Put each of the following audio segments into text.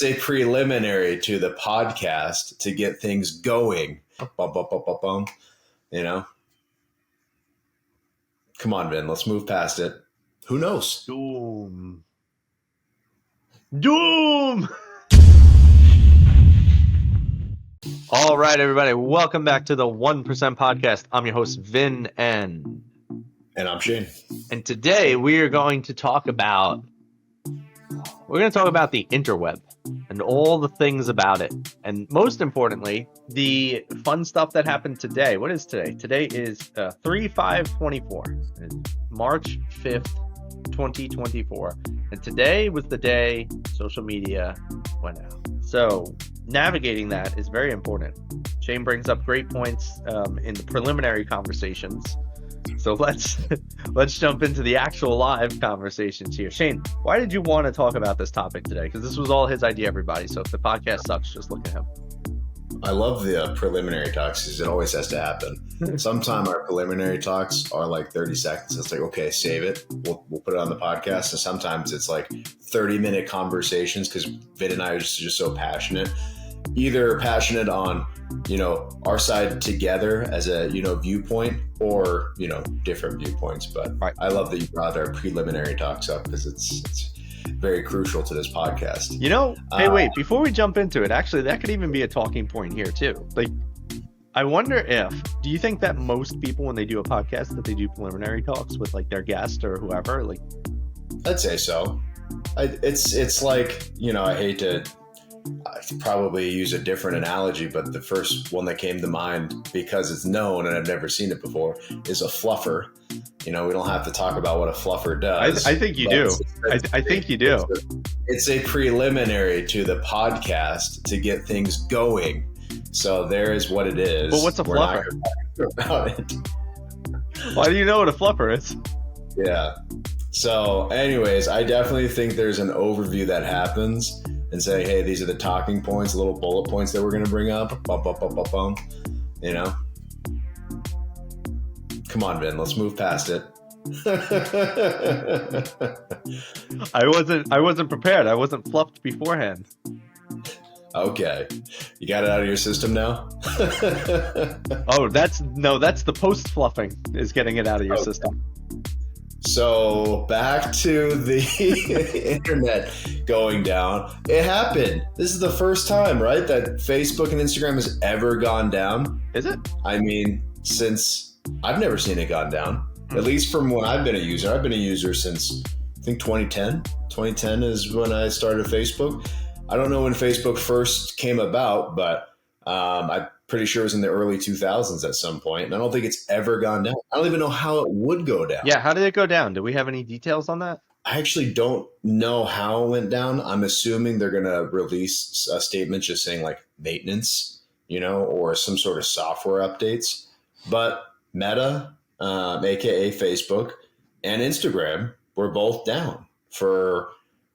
It's a preliminary to the podcast to get things going. Bum, bum, bum, bum, bum. You know? Come on, Vin. Let's move past it. Who knows? Doom. All right, everybody. Welcome back to the 1% Podcast. I'm your host, Vin N. And I'm Shane. And today we are going to talk about the interweb and all the things about it. And most importantly, the fun stuff that happened today. What is today? Today is 3/5/24. March 5th, 2024. And today was the day social media went out. So navigating that is very important. Shane brings up great points in the preliminary conversations. So let's jump into the actual live conversations here. Shane, why did you want to talk about this topic today? Because this was all his idea, everybody. So if the podcast sucks, just look at him. I love the preliminary talks because it always has to happen. Sometimes our preliminary talks are like 30 seconds. It's like, okay, save it. We'll put it on the podcast. And sometimes it's like 30-minute conversations because Vin and I are just so passionate. Either passionate on, our side together as a, viewpoint or, different viewpoints. But right. I love that you brought our preliminary talks up because it's very crucial to this podcast. Hey, wait, before we jump into it, actually, that could even be a talking point here too. Like, I wonder do you think that most people, when they do a podcast, that they do preliminary talks with like their guest or whoever? Like, I'd say so. It's like, I hate to probably use a different analogy, but the first one that came to mind, because it's known and I've never seen it before, is a fluffer. We don't have to talk about what a fluffer does. I think you do. I think you do. It's a preliminary to the podcast to get things going. So there is what it is. But what's a fluffer? About it. Why do you know what a fluffer is? Yeah. So anyways, I definitely think there's an overview that happens and say, hey, these are the talking points, little bullet points that we're going to bring up. Bum, bum, bum, bum, bum. Come on, Vin, let's move past it. I wasn't prepared. I wasn't fluffed beforehand. Okay. You got it out of your system now? Oh, that's the post fluffing is getting it out of your system. So back to the internet going down. It happened. This is the first time, right, that Facebook and Instagram has ever gone down. Is it? I mean, since I've never seen it gone down, at least from when I've been a user. I've been a user since, I think, 2010. 2010 is when I started Facebook. I don't know when Facebook first came about, but I'm pretty sure it was in the early 2000s at some point. And I don't think it's ever gone down. I don't even know how it would go down. Yeah, how did it go down? Do we have any details on that? I actually don't know how it went down. I'm assuming they're going to release a statement just saying like maintenance, or some sort of software updates. But Meta, aka Facebook, and Instagram were both down for,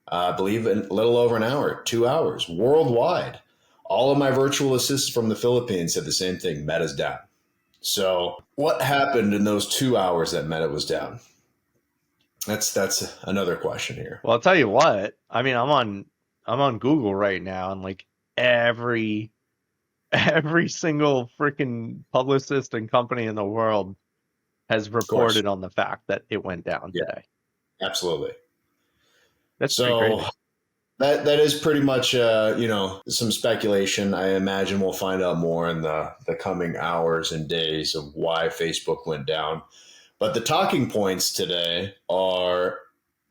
I believe, a little over an hour, 2 hours worldwide. All of my virtual assistants from the Philippines said the same thing. Meta's down. So what happened in those 2 hours that Meta was down? That's another question here. Well, I'll tell you what. I mean, I'm on Google right now, and like every single freaking publicist and company in the world has reported on the fact that it went down today. Absolutely. That's pretty crazy. That is pretty much, some speculation. I imagine we'll find out more in the coming hours and days of why Facebook went down. But the talking points today are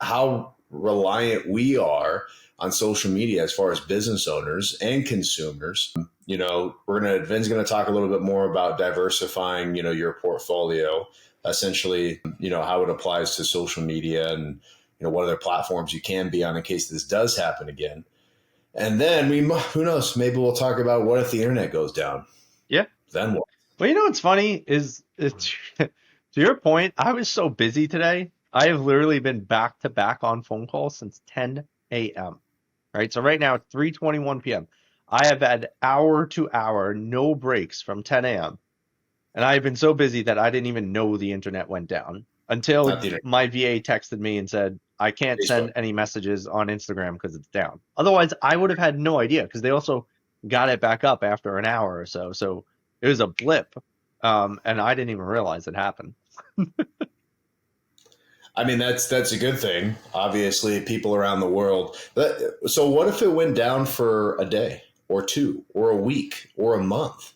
how reliant we are on social media as far as business owners and consumers. Vin's going to talk a little bit more about diversifying, your portfolio, essentially, how it applies to social media and, what other platforms you can be on in case this does happen again. And then who knows, maybe we'll talk about what if the internet goes down? Yeah. Then what? Well, what's funny is to your point, I was so busy today. I have literally been back to back on phone calls since 10 a.m. Right. So right now it's 3:21 p.m. I have had hour to hour, no breaks from 10 a.m. And I've been so busy that I didn't even know the internet went down. until Not the internet, my VA texted me and said, I can't Facebook. send any messages on Instagram because it's down. Otherwise, I would have had no idea because they also got it back up after an hour or so. So it was a blip. And I didn't even realize it happened. I mean, that's a good thing. Obviously, people around the world. So, what if it went down for a day or two or a week or a month?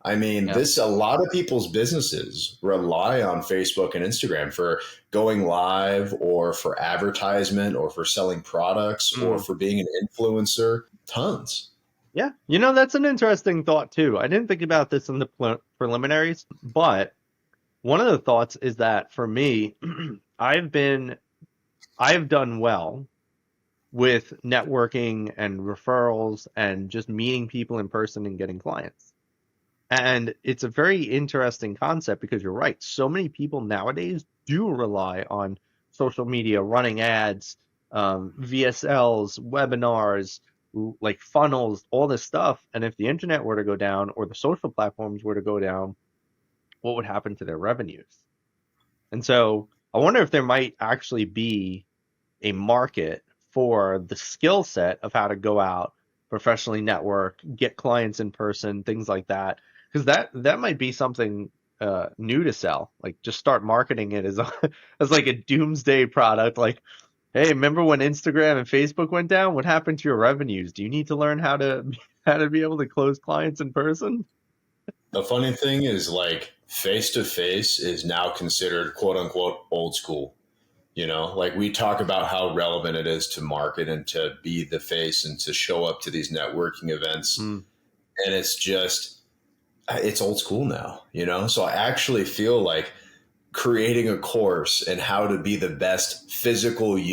I mean, Yeah. this a lot of people's businesses rely on Facebook and Instagram for going live or for advertisement or for selling products or Mm. for being an influencer. Tons. Yeah. That's an interesting thought too. I didn't think about this in the preliminaries, but one of the thoughts is that for me, I've been I've done well with networking and referrals and just meeting people in person and getting clients. And it's a very interesting concept because you're right. So many people nowadays do rely on social media, running ads, VSLs, webinars, like funnels, all this stuff. And if the internet were to go down or the social platforms were to go down, what would happen to their revenues? And so I wonder if there might actually be a market for the skill set of how to go out, professionally network, get clients in person, things like that. Because that might be something new to sell. Like just start marketing it as as like a doomsday product. Like, hey, remember when Instagram and Facebook went down? What happened to your revenues? Do you need to learn how to how to be able to close clients in person? The funny thing is, like, face to face is now considered quote unquote old school. Like we talk about how relevant it is to market and to be the face and to show up to these networking events. Mm, And it's old school now. So I actually feel like creating a course and how to be the best physical in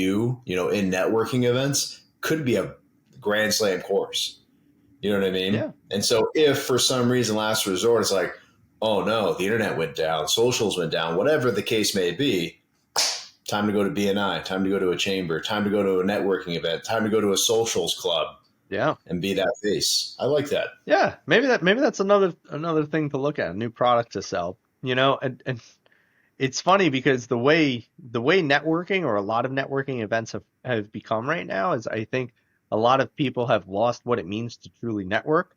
networking events could be a grand slam course. You know what I mean? yeah. And so if for some reason, last resort, it's like, oh no, the internet went down, socials went down, whatever the case may be, time to go to BNI, time to go to a chamber, time to go to a networking event, time to go to a socials club Yeah. and be that face. I like that. Yeah, maybe that's another thing to look at, a new product to sell. And it's funny because the way networking or a lot of networking events have become right now is I think a lot of people have lost what it means to truly network.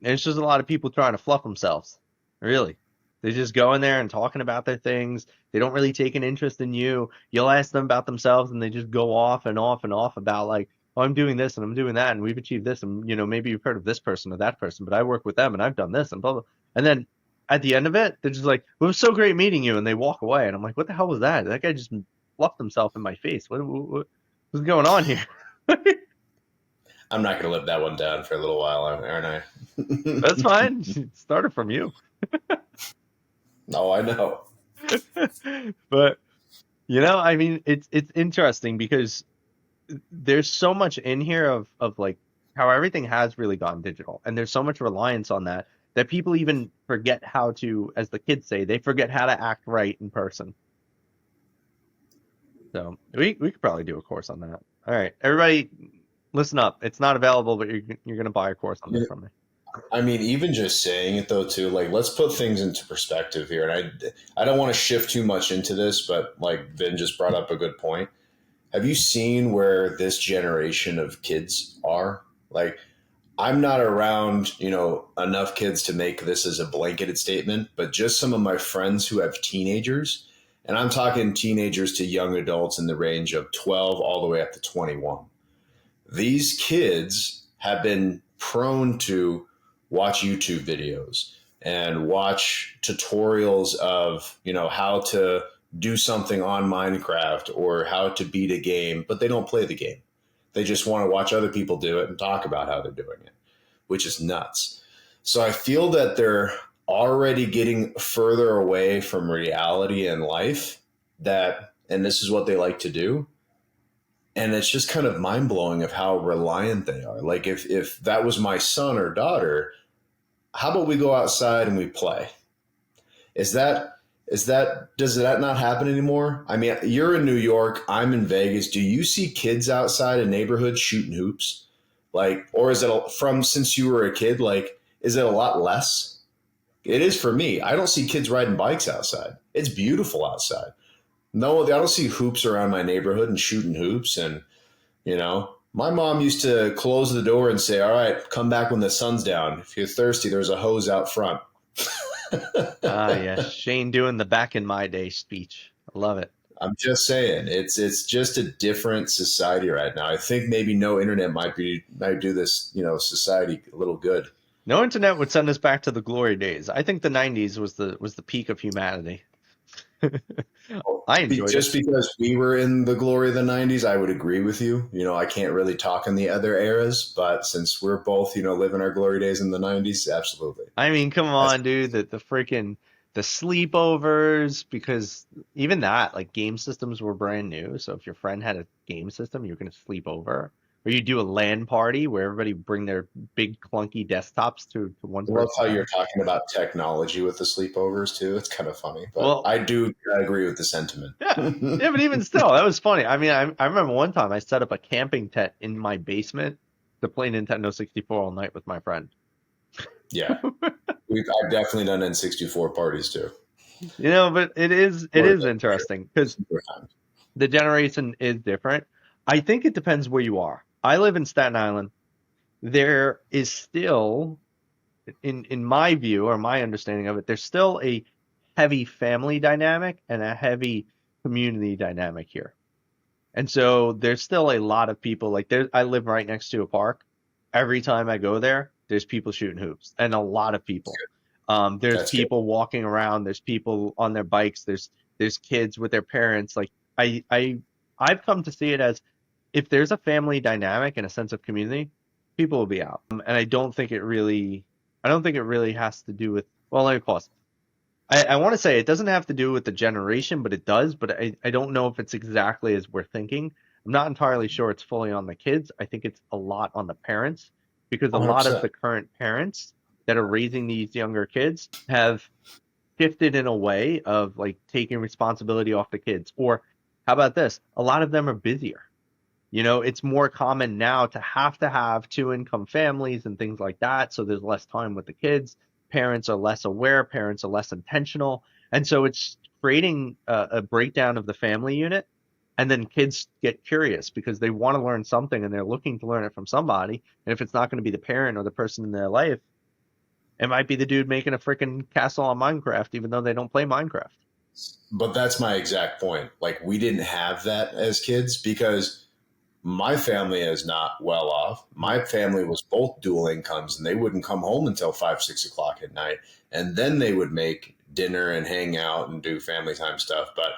And it's just a lot of people trying to fluff themselves. Really. They just go in there and talking about their things. They don't really take an interest in you. You'll ask them about themselves and they just go off and off and off about like, oh, I'm doing this and I'm doing that and we've achieved this and maybe you've heard of this person or that person, but I work with them and I've done this and blah blah. And then at the end of it, they're just like, "Well, it was so great meeting you," and they walk away. And I'm like, "What the hell was that? That guy just fluffed himself in my face. What's going on here?" I'm not going to live that one down for a little while, aren't I? That's fine. Started from you. No, I know. But I mean, it's interesting because there's so much in here of like how everything has really gone digital, and there's so much reliance on that people even forget how to, as the kids say, they forget how to act right in person. So we could probably do a course on that. All right, everybody, listen up. It's not available, but you're gonna buy a course on this from me. I mean, even just saying it though, too, like let's put things into perspective here. And I don't want to shift too much into this, but like Vin just brought up a good point. Have you seen where this generation of kids are? Like, I'm not around, enough kids to make this as a blanketed statement, but just some of my friends who have teenagers, and I'm talking teenagers to young adults in the range of 12 all the way up to 21. These kids have been prone to watch YouTube videos and watch tutorials of, how to do something on Minecraft or how to beat a game, but they don't play the game. They just want to watch other people do it and talk about how they're doing it, which is nuts. So I feel that they're already getting further away from reality in life and this is what they like to do. And it's just kind of mind blowing of how reliant they are. Like if that was my son or daughter, how about we go outside and we play? Does that not happen anymore? I mean, you're in New York, I'm in Vegas. Do you see kids outside in neighborhoods shooting hoops? Like, or is it from since you were a kid? Like, is it a lot less? It is for me. I don't see kids riding bikes outside. It's beautiful outside. No, I don't see hoops around my neighborhood and shooting hoops. And, my mom used to close the door and say, "All right, come back when the sun's down. If you're thirsty, there's a hose out front." Ah, yes, Shane doing the back in my day speech. I love it. I'm just saying, it's just a different society right now. I think maybe no internet might do this, society a little good. No internet would send us back to the glory days. I think the '90s was the peak of humanity. I enjoyed it. Just because we were in the glory of the 90s, I would agree with you. I can't really talk in the other eras, but since we're both, living our glory days in the 90s, absolutely. I mean, come That's on, dude. The freaking the sleepovers, because even that, like game systems were brand new. So if your friend had a game system, you're gonna sleep over. Or you do a LAN party where everybody bring their big clunky desktops to one I love person's how you're house. talking about technology with the sleepovers too. It's kind of funny, but Well, I do agree with the sentiment. yeah. Yeah, but even still, that was funny. I mean, I remember one time I set up a camping tent in my basement to play Nintendo 64 all night with my friend. Yeah, I've definitely done N64 parties too. But it is interesting because Super fun. the generation is different. I think it depends where you are. I live in Staten Island. There is still, in my view or my understanding of it, there's still a heavy family dynamic and a heavy community dynamic here. And so there's still a lot of people like there. I live right next to a park. Every time I go there, there's people shooting hoops and a lot of people. There's That's good. people walking around. There's people on their bikes. There's kids with their parents. Like I've come to see it as if there's a family dynamic and a sense of community, people will be out. And I don't think it really has to do with, well, let me pause. I want to say it doesn't have to do with the generation, but it does. But I don't know if it's exactly as we're thinking. I'm not entirely sure it's fully on the kids. I think it's a lot on the parents because a lot of 100%. the current parents that are raising these younger kids have shifted in a way of like taking responsibility off the kids. Or how about this? A lot of them are busier. It's more common now to have two income families and things like that. So there's less time with the kids. Parents are less aware. Parents are less intentional. And so it's creating a breakdown of the family unit. And then kids get curious because they want to learn something and they're looking to learn it from somebody. And if it's not going to be the parent or the person in their life, it might be the dude making a freaking castle on Minecraft, even though they don't play Minecraft. But that's my exact point. Like, we didn't have that as kids because my family is not well off. My family was both dual incomes and they wouldn't come home until 5, 6 o'clock at night. And then they would make dinner and hang out and do family time stuff. But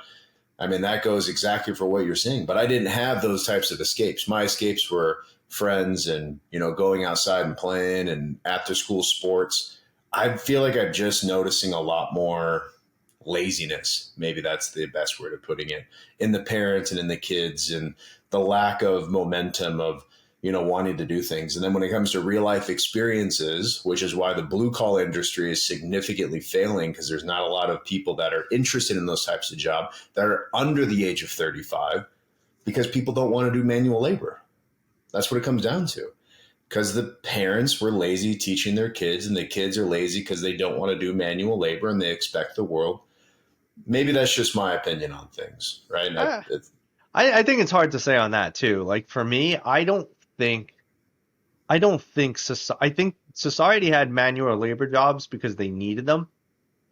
I mean, that goes exactly for what you're saying. But I didn't have those types of escapes. My escapes were friends and, going outside and playing and after school sports. I feel like I'm just noticing a lot more laziness. Maybe that's the best word of putting it in the parents and in the kids and the lack of momentum of, wanting to do things. And then when it comes to real life experiences, which is why the blue collar industry is significantly failing because there's not a lot of people that are interested in those types of jobs that are under the age of 35 because people don't want to do manual labor. That's what it comes down to. Because the parents were lazy teaching their kids, and the kids are lazy because they don't want to do manual labor and they expect the world. Maybe that's just my opinion on things, right? Ah, I think it's hard to say on that too. Like for me, think I think society had manual labor jobs because they needed them.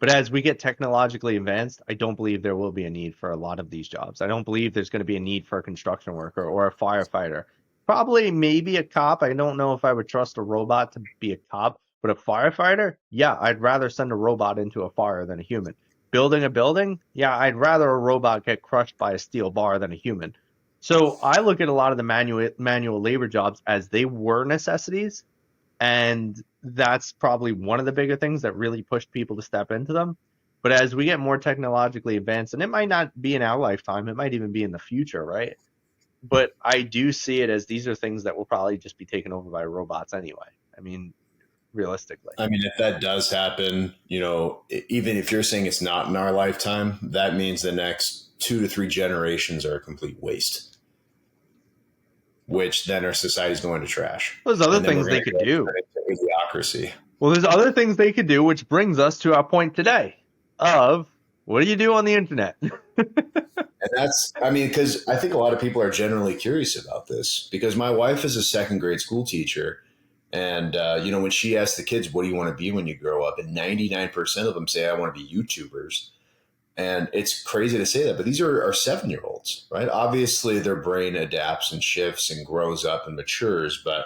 But as we get technologically advanced, I don't believe there will be a need for a lot of these jobs. I don't believe there's going to be a need for a construction worker or a firefighter. Probably maybe a cop. I don't know if I would trust a robot to be a cop, but a firefighter, yeah, I'd rather send a robot into a fire than a human. Building a building, yeah, I'd rather a robot get crushed by a steel bar than a human. So I look at a lot of the manual labor jobs as they were necessities, and that's probably one of the bigger things that really pushed people to step into them. But as we get more technologically advanced, and it might not be in our lifetime, it might even be in the future, right? But I do see it as these are things that will probably just be taken over by robots anyway. I mean, realistically. I mean, if that does happen, even if you're saying it's not in our lifetime, that means the next 2 to 3 generations are a complete waste, which then our society's going to trash. There's other And then we're things going they to could go do. turn into idiocracy. Well, there's other things they could do, which brings us to our point today of What do you do on the internet? And that's, I mean, because I think a lot of people are generally curious about this because my wife is a second grade school teacher. And, when she asks the kids, what do you want to be when you grow up? And 99% of them say, I want to be YouTubers. And it's crazy to say that, but these are 7-year olds, right? Obviously, their brain adapts and shifts and grows up and matures. But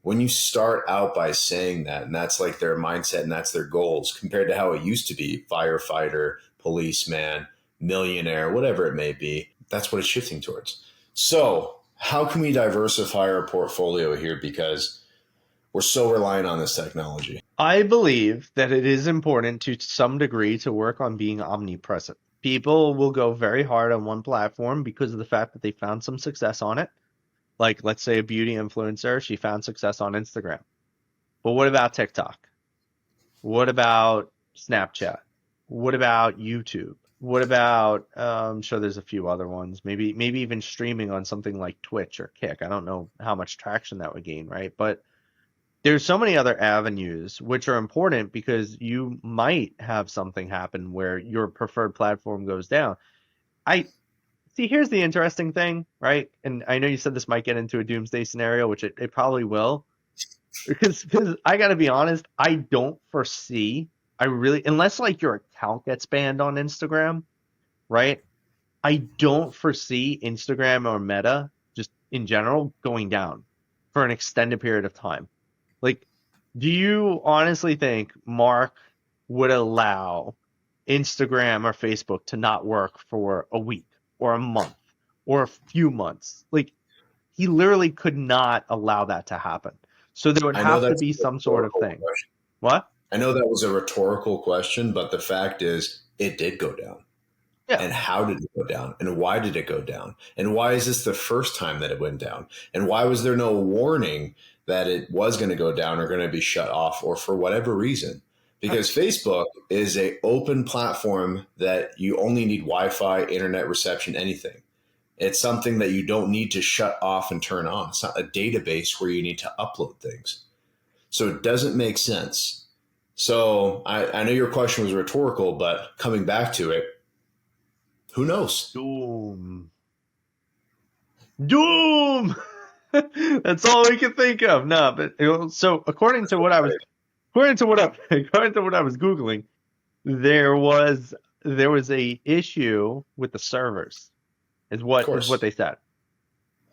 when you start out by saying that, and that's like their mindset and that's their goals compared to how it used to be firefighter, policeman, millionaire, whatever it may be, that's what it's shifting towards. So, how can we diversify our portfolio here? Because we're so reliant on this technology. I believe that it is important to some degree to work on being omnipresent. People will go very hard on one platform because of the fact that they found some success on it. Like, let's say a beauty influencer, she found success on Instagram. But what about TikTok? What about Snapchat? What about YouTube? What about I'm sure there's a few other ones. Maybe even streaming on something like Twitch or Kick. I don't know how much traction that would gain, right? But there's so many other avenues which are important because you might have something happen where your preferred platform goes down. I see, here's the interesting thing, right? And I know you said this might get into a doomsday scenario, which it probably will. Because I gotta be honest, I don't foresee, I really, unless like your account gets banned on Instagram, right? I don't foresee Instagram or Meta, just in general, going down for an extended period of time. Like, do you honestly think Mark would allow Instagram or Facebook to not work for a week or a month or a few months? Like, he literally could not allow that to happen. So there would I know have to that's be a some sort of rhetorical thing. question. What? I know that was a rhetorical question, but the fact is, it did go down. Yeah. And how did it go down? And why did it go down? And why is this the first time that it went down? And why was there no warning that it was going to go down or going to be shut off or for whatever reason? Because Facebook is a open platform that you only need Wi-Fi, internet reception, anything. It's something that you don't need to shut off and turn on. It's not a database where you need to upload things. So it doesn't make sense. So I know your question was rhetorical, but coming back to it, who knows? Doom. Doom. That's all we can think of. No, but so according to what I was googling, there was a issue with the servers. Is Of what course. they said.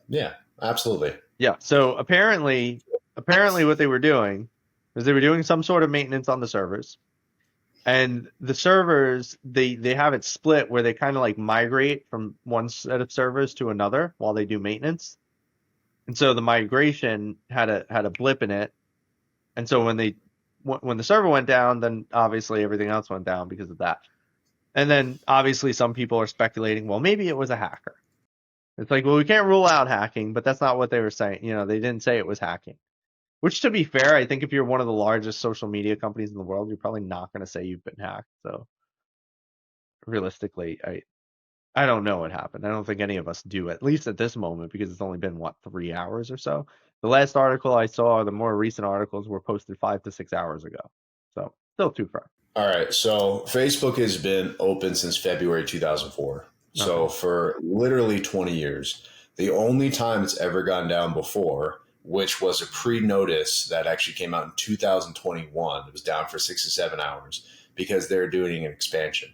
Yeah, absolutely. Yeah. So apparently what they were doing was they were doing some sort of maintenance on the servers. And the servers, they have it split where they kind of like migrate from one set of servers to another while they do maintenance. And so the migration had a blip in it. And so when the server went down, then obviously everything else went down because of that. And then obviously some people are speculating, well, maybe it was a hacker. It's like, well, we can't rule out hacking, but that's not what they were saying. They didn't say it was hacking. Which, to be fair, I think if you're one of the largest social media companies in the world, you're probably not going to say you've been hacked. So realistically, I don't know what happened. I don't think any of us do, at least at this moment, because it's only been, what, 3 hours or so? The last article I saw, the more recent articles were posted 5 to 6 hours ago. So still too fresh. All right. So Facebook has been open since February 2004. Okay. So for literally 20 years, the only time it's ever gone down before, which was a pre-notice that actually came out in 2021, it was down for 6 to 7 hours because they're doing an expansion.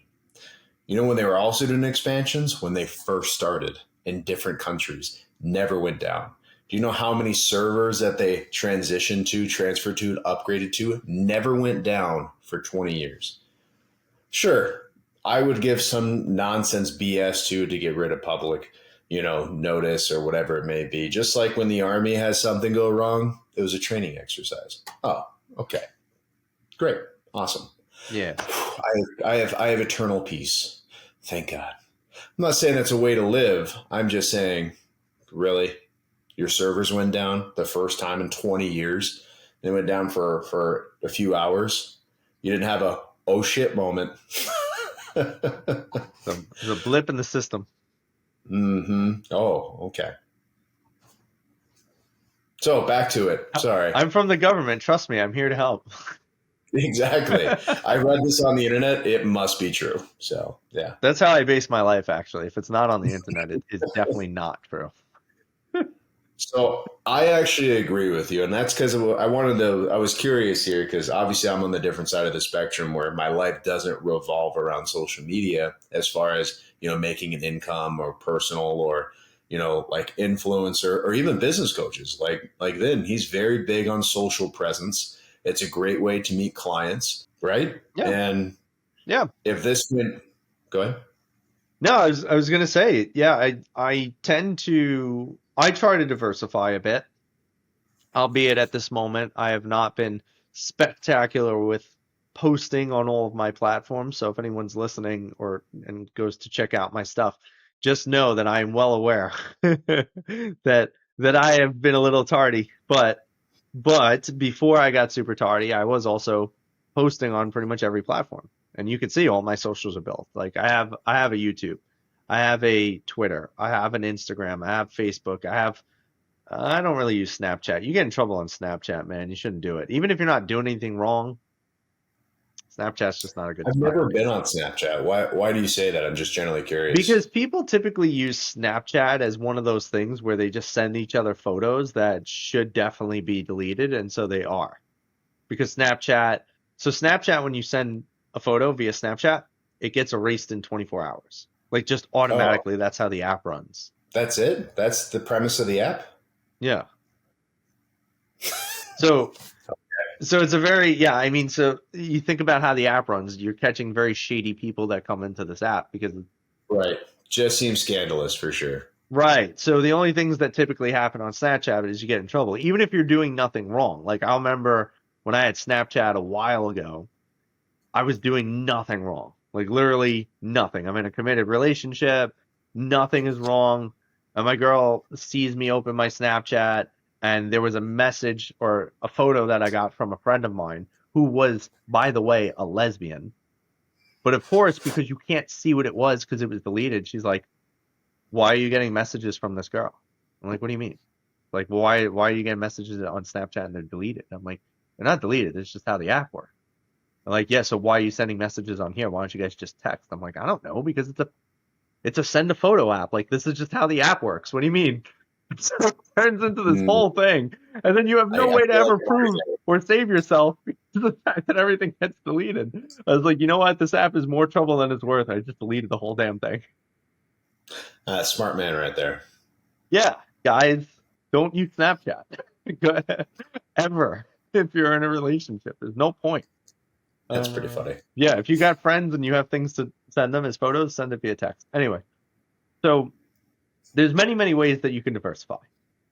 You know when they were also doing expansions? When they first started in different countries, never went down. Do you know how many servers that they transitioned to, transferred to, upgraded to? Never went down for 20 years. Sure, I would give some nonsense BS to get rid of public, notice or whatever it may be. Just like when the army has something go wrong, it was a training exercise. Oh, okay. Great. Awesome. Yeah. I have eternal peace. Thank God. I'm not saying that's a way to live. I'm just saying, really, your servers went down the first time in 20 years. They went down for a few hours. You didn't have a oh shit moment. So there's a blip in the system. Mm-hmm. Oh, okay. So back to it. Sorry. I'm from the government. Trust me, I'm here to help. Exactly. I read this on the internet. It must be true. So, yeah. That's how I base my life, actually. If it's not on the internet, it is definitely not true. So I actually agree with you, and that's because I was curious here because obviously I'm on the different side of the spectrum where my life doesn't revolve around social media as far as making an income or personal or like influencer or even business coaches like then he's very big on social presence. It's a great way to meet clients, right? Yeah, And yeah. if this went, go ahead. No, I was gonna say, yeah, I try to diversify a bit, albeit at this moment I have not been spectacular with posting on all of my platforms. So if anyone's listening or and goes to check out my stuff, just know that I am well aware that I have been a little tardy. But before I got super tardy, I was also posting on pretty much every platform. And you can see all my socials are built. Like I have a YouTube, I have a Twitter, I have an Instagram, I have Facebook, I don't really use Snapchat. You get in trouble on Snapchat, man. You shouldn't do it. Even if you're not doing anything wrong, Snapchat's just not a good I've spot never to be. been on Snapchat. Why do you say that? I'm just generally curious. Because people typically use Snapchat as one of those things where they just send each other photos that should definitely be deleted, and so they are. Because Snapchat, when you send a photo via Snapchat, it gets erased in 24 hours. Like just Oh, automatically, that's how the app runs. that's it? That's the premise of the app? Yeah. So So it's a very, yeah, I mean, so you think about how the app runs, you're catching very shady people that come into this app because, Right. Just seems scandalous for sure. right. So the only things that typically happen on Snapchat is you get in trouble, even if you're doing nothing wrong. Like I remember when I had Snapchat a while ago, I was doing nothing wrong. Like literally nothing. I'm in a committed relationship, nothing is wrong. And my girl sees me open my Snapchat, and there was a message or a photo that I got from a friend of mine who was, by the way, a lesbian. But of course, because you can't see what it was because it was deleted, she's like, "Why are you getting messages from this girl?" I'm like, "What do you mean? Like, why are you getting messages on Snapchat and they're deleted?" I'm like, "They're not deleted. It's just how the app works." I'm like, "Yeah, so why are you sending messages on here? Why don't you guys just text?" I'm like, "I don't know, because it's a send a photo app. Like this is just how the app works. What do you mean?" So it turns into this Mm, whole thing, and then you have no I way to feel like ever prove or save yourself because of the fact that everything gets deleted. I was like, you know what? This app is more trouble than it's worth. I just deleted the whole damn thing. smart man right there. Yeah, guys, don't use Snapchat ever if you're in a relationship. There's no point. That's pretty funny. Yeah, if you got friends and you have things to send them as photos, send it via text. Anyway, so there's many ways that you can diversify.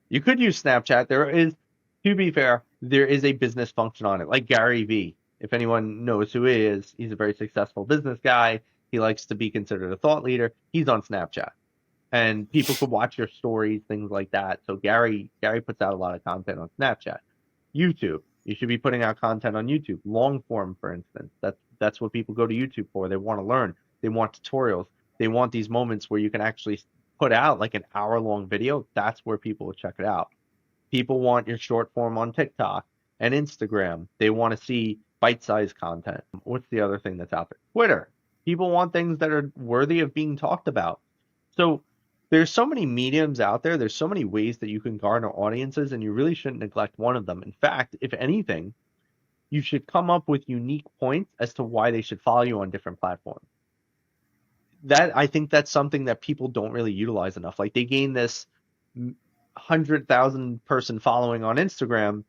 You could use Snapchat. There is, to be fair, there is a business function on it, like Gary Vee. If anyone knows who he is, he's a very successful business guy. He likes to be considered a thought leader. He's on Snapchat, and people could watch your stories, things like that. So Gary puts out a lot of content on Snapchat. YouTube, you should be putting out content on YouTube, long form, for instance. That's what people go to YouTube for. They want to learn. They want tutorials. They want these moments where you can actually put out like an hour long video. That's where people will check it out. People want your short form on TikTok and Instagram. They want to see bite sized content. What's the other thing that's out there? Twitter. People want things that are worthy of being talked about. So there's so many mediums out there. There's so many ways that you can garner audiences, and you really shouldn't neglect one of them. In fact, if anything, you should come up with unique points as to why they should follow you on different platforms. That I think that's something that people don't really utilize enough. Like they gain this 100,000 person following on Instagram,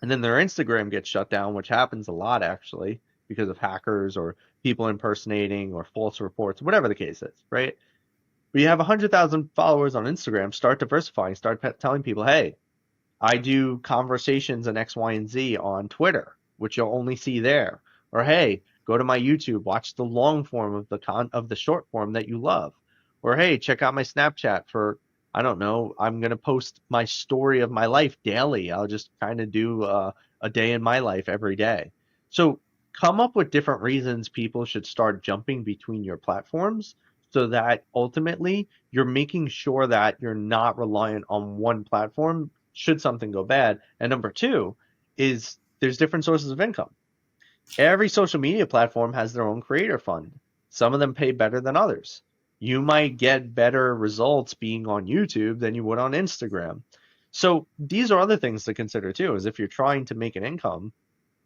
and then their Instagram gets shut down, which happens a lot actually because of hackers or people impersonating or false reports, whatever the case is, right? But you have 100,000 followers on Instagram, start diversifying, start telling people, hey, I do conversations in X, Y, and Z on Twitter, which you'll only see there. Or hey, go to my YouTube, watch the long form of the short form that you love. Or hey, check out my Snapchat for, I don't know, I'm gonna post my story of my life daily. I'll just kind of do a day in my life every day. So come up with different reasons people should start jumping between your platforms so that ultimately you're making sure that you're not reliant on one platform should something go bad. And number two is there's different sources of income. Every social media platform has their own creator fund. Some of them pay better than others. You might get better results being on YouTube than you would on Instagram. So these are other things to consider too, is if you're trying to make an income,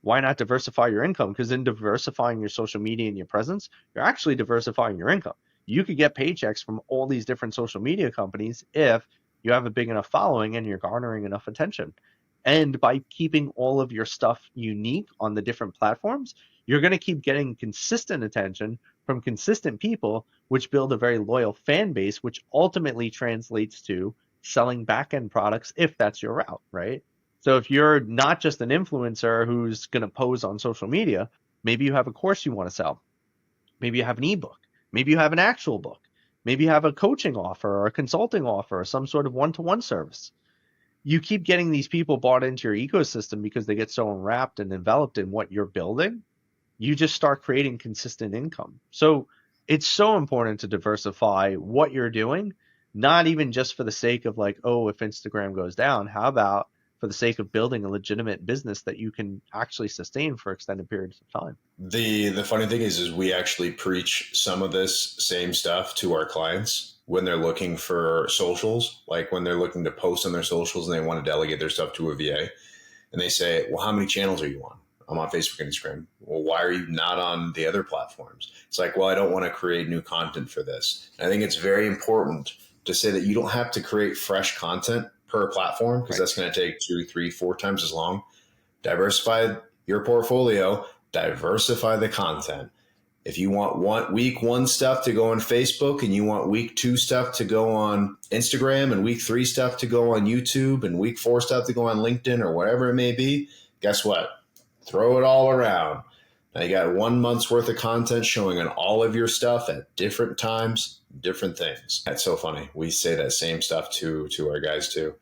why not diversify your income? Because in diversifying your social media and your presence, you're actually diversifying your income. You could get paychecks from all these different social media companies if you have a big enough following and you're garnering enough attention. And by keeping all of your stuff unique on the different platforms, you're going to keep getting consistent attention from consistent people, which build a very loyal fan base, which ultimately translates to selling back end products if that's your route, right? So if you're not just an influencer who's going to pose on social media, maybe you have a course you want to sell. Maybe you have an ebook. Maybe you have an actual book. Maybe you have a coaching offer or a consulting offer or some sort of one-to-one service. You keep getting these people bought into your ecosystem because they get so enwrapped and enveloped in what you're building. You just start creating consistent income. So it's so important to diversify what you're doing, not even just for the sake of like, oh, if Instagram goes down, how about for the sake of building a legitimate business that you can actually sustain for extended periods of time? The funny thing is we actually preach some of this same stuff to our clients when they're looking for socials, like when they're looking to post on their socials and they want to delegate their stuff to a VA. And they say, well, how many channels are you on? I'm on Facebook and Instagram. Well, why are you not on the other platforms? It's like, well, I don't want to create new content for this. And I think it's very important to say that you don't have to create fresh content per platform because Right. that's going to take 2, 3, 4 times as long. Diversify your portfolio, diversify the content. If you want week one stuff to go on Facebook and you want week two stuff to go on Instagram and week three stuff to go on YouTube and week four stuff to go on LinkedIn or whatever it may be, guess what? Throw it all around. Now you got 1 month's worth of content showing on all of your stuff at different times, different things. That's so funny. We say that same stuff to our guys too.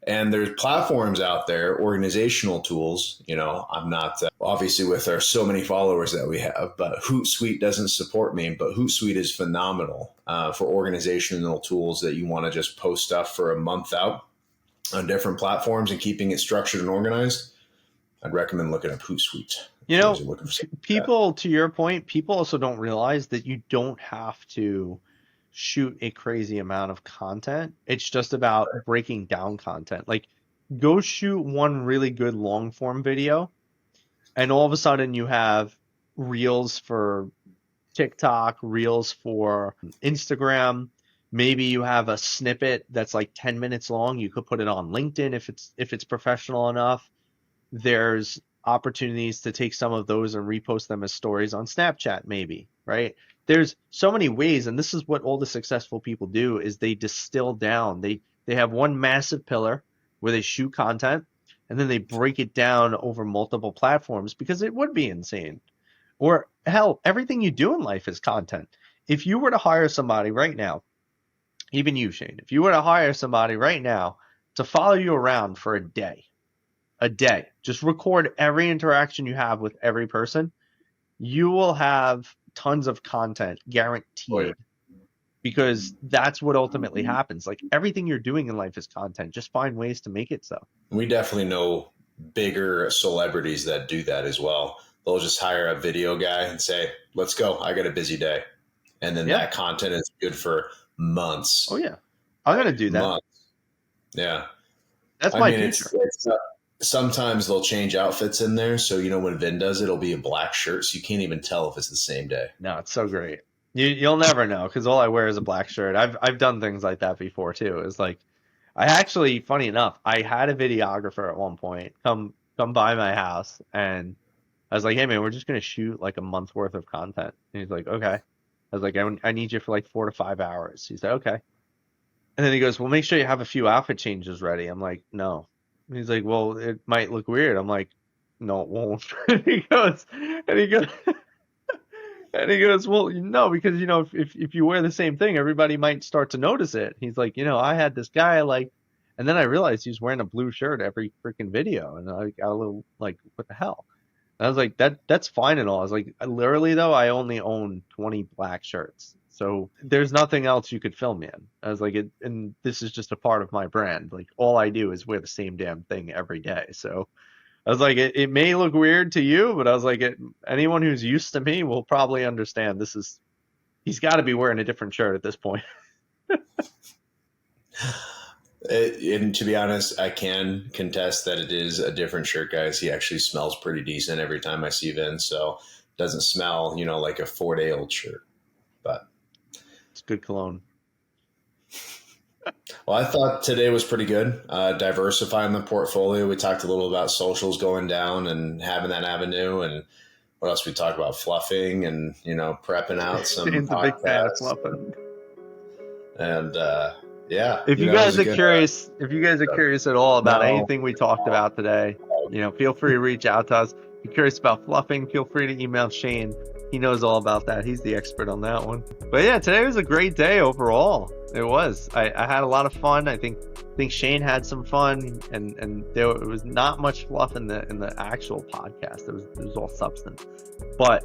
And there's platforms out there, organizational tools. I'm not obviously with our so many followers that we have, but Hootsuite doesn't support me. But Hootsuite is phenomenal for organizational tools that you want to just post stuff for a month out on different platforms and keeping it structured and organized. I'd recommend looking up Hootsuite You if you guys know, are looking for something like that. people, to your point, people also don't realize that you don't have to shoot a crazy amount of content. It's just about breaking down content. Like, go shoot one really good long form video, and all of a sudden you have reels for TikTok, reels for Instagram. Maybe you have a snippet that's like 10 minutes long. You could put it on LinkedIn if it's professional enough. There's opportunities to take some of those and repost them as stories on Snapchat, maybe, right? There's so many ways, and this is what all the successful people do is they distill down. They have one massive pillar where they shoot content and then they break it down over multiple platforms because it would be insane. Or hell, everything you do in life is content. If you were to hire somebody right now, even you, Shane, if you were to hire somebody right now to follow you around for a day, just record every interaction you have with every person, you will have tons of content Oh, yeah. guaranteed because that's what ultimately happens. Like everything you're doing in life is content. Just find ways to make it so. We definitely know bigger celebrities that do that as well. They'll just hire a video guy and say, let's go. I got a busy day. And then Yeah. that content is good for Oh months. yeah. I'm gonna do that. Months. Yeah. That's I my mean, future. sometimes they'll change outfits in there. So, when Vin does it, it'll be a black shirt. So you can't even tell if it's the same day. No, it's so great. You'll never know because all I wear is a black shirt. I've done things like that before too. It's like I actually, funny enough, I had a videographer at one point come by my house and I was like, hey man, we're just gonna shoot like a month's worth of content. And he's like, okay. I was like, I need you for like 4 to 5 hours. He's like, okay. And then he goes, well, make sure you have a few outfit changes ready. I'm like, no. And he's like, well, it might look weird. I'm like, no, it won't. And he goes, and he goes, well, no, because if you wear the same thing, everybody might start to notice it. He's like, I had this guy like, and then I realized he was wearing a blue shirt every freaking video, and I got a little like, what the hell? And I was like, that's fine and all. I was like, literally though, I only own 20 black shirts, so there's nothing else you could film me in. I was like, and this is just a part of my brand. Like all I do is wear the same damn thing every day. So I was like, it may look weird to you, but I was like, anyone who's used to me will probably understand. He's got to be wearing a different shirt at this point. And to be honest, I can contest that it is a different shirt, guys. He actually smells pretty decent every time I see Vince, so it doesn't smell, like a 4-day-old shirt. But it's good cologne. Well, I thought today was pretty good. Diversifying the portfolio. We talked a little about socials going down and having that avenue, and what else we talked about? Fluffing and prepping out some Shane's a big fan of podcasts. fluffing. And yeah, if you guys are curious, if you guys are curious at all about anything we talked about today, feel free to reach out to us. If you're curious about fluffing, feel free to email Shane. He knows all about that. He's the expert on that one. But yeah, today was a great day overall. It was. I had a lot of fun. I think Shane had some fun, and there was not much fluff in the actual podcast. It was all substance. But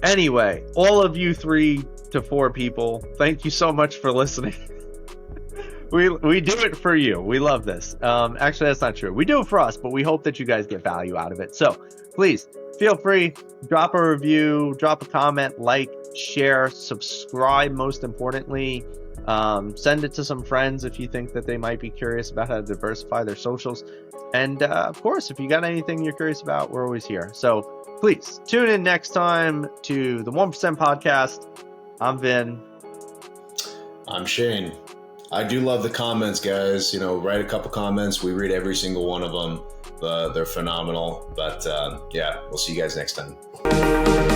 anyway, all of you 3 to 4 people, thank you so much for listening. We do it for you. We love this. Actually, that's not true. We do it for us, but we hope that you guys get value out of it. So please feel free, drop a review, drop a comment, like, share, subscribe. Most importantly, send it to some friends if you think that they might be curious about how to diversify their socials. And of course, if you got anything you're curious about, we're always here. So please tune in next time to the 1% podcast. I'm Vin. I'm Shane. I do love the comments, guys. Write a couple comments. We read every single one of them. They're phenomenal. But yeah, we'll see you guys next time.